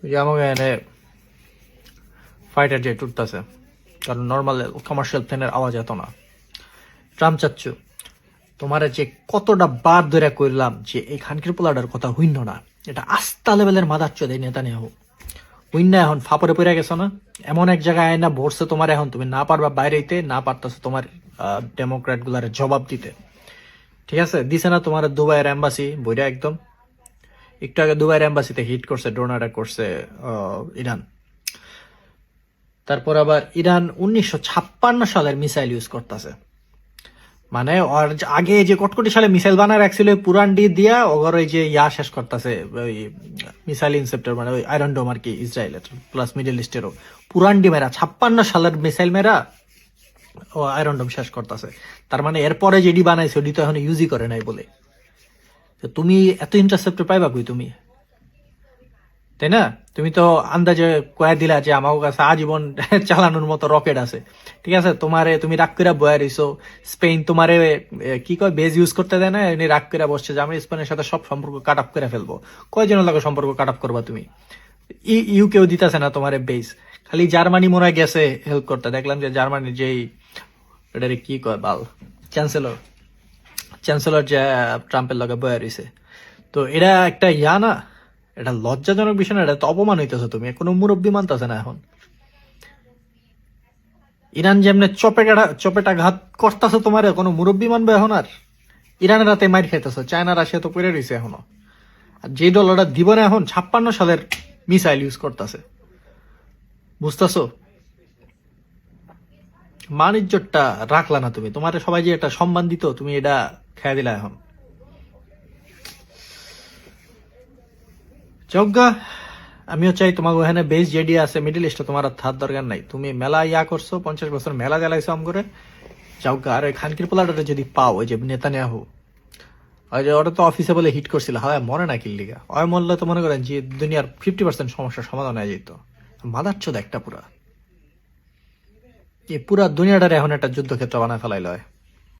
ওই যে আমাকে এনে ফাইটার জেট উঠতেছে, কারণ নর্মাল কমার্শিয়াল প্লেনের আওয়াজ এত না। ট্রাম্প চাচ্ছু তোমার যে কতটা বার ধরে করলাম যে এই খানকির পোলাটার কথা হইন না, এটা আস্তা লেভেলের মাদার চোদ এই নেতা নেহ হইন না। এখন ফাপরে পড়ে গেছো না, এমন এক জায়গায় না ভরছে তোমার, এখন তুমি না পারবা বাইরেতে, না পারতেছো তোমার ডেমোক্রেট গুলার জবাব দিতে। ঠিক আছে, দিছে না তোমার দুবাইয়ের এম্বাসি বইটা একদম। একটু আগে দুবাইয়ের এম্বাসিতে হিট করছে, ড্রোন অ্যাটাক করছে ইরান। তারপর আবার ইরান 1956 সালের মিসাইল ইউজ করতেছে, মানে ওর আগে যে কটকটি সালে মিসাইল বানায় রাখছিল পুরান ডি দিয়া ওগর ওই যে শেষ করতেছে, ওই মিসাইল ইনসেপ্টর মানে ওই আয়রন ডোম আর কি, ইসরায়েলের প্লাস মিডল ইস্টেরও পুরান ডি মেরা 56 সালের মিসাইল মেরা ও আয়রন ডোম শেষ করতেছে। তার মানে এরপরে যেডি বানাইছে ওডি তো এখন ইউজই করে নাই বলে। তো তুমি এত ইন্টারসেপ্টর পাইবা কই তুমি, তাই না? তুমি তো আন্দাজে কয়ে দিলা যে আমার কাছে আজীবন চালানোর মতো রকেট আছে। ঠিক আছে, তোমারে তুমি রাগ করে বয়া রইছো, স্পেন তোমারে কি কয় বেজ ইউজ করতে দেয় না, এমনি রাগ করে বসছে যে আমি স্পেনের সাথে সব সম্পর্ক কাট আপ করে ফেলবো। কয়জনের লাগে সম্পর্ক কাট আপ করবা তুমি? ইউকেও দিতেছে না তোমারে বেজ, খালি জার্মানি মনে হয় গেছে হেল্প করতে। দেখলাম যে জার্মানির যেই এটারে কি কয় বাল চ্যান্সেলর যে ট্রাম্পের লগে বয়া রইছে। তো এটা একটা না, এটা লজ্জাজনক বিষয় না, এটা তো অপমান হইতেছে। তুমি কোনো মুরব্বী মানতেছে না এখন। ইরান যেমনে চপেটা ঘাত করতেছে তোমার, কোনো মুরব্বী মানবে এখন? আর ইরানের রাতে মাইর খাইতেছে, চায়না রাশিয়া তো পড়ে রয়েছে এখনো। আর যে ডলারটা দিব না এখন 56 সালের মিসাইল ইউজ করতেছে, বুঝতেছো? বাণিজ্যটা রাখলা না তুমি, তোমার সবাই যে একটা সম্মান দিত তুমি এটা খেয়ে দিলা এখন। যজ্ঞা আমিও চাই তোমাকে ওখানে বেশ জেডি আছে মিডিল ইস্টে, তোমার আর থার দরকার নাই। তুমি মেলা করছো, 50 বছর মেলা জ্বালাইছো আম করে যজ্ঞা। আর ওই খানকির পোলাটা যদি পাও, ওই যে নেতানিয়াহু, ওই যে ওটা তো অফিসে বলে হিট করছিল, হয় মরে না কিল্লিগা, ওই মরলে তো মনে করেন যে দুনিয়ার 50% সমস্যার সমাধান হয়ে যেত। মাদার চোদ একটা পুরা, এই পুরা দুনিয়াটারে এখন একটা যুদ্ধক্ষেত্র বানায় ফেলাইল হয়।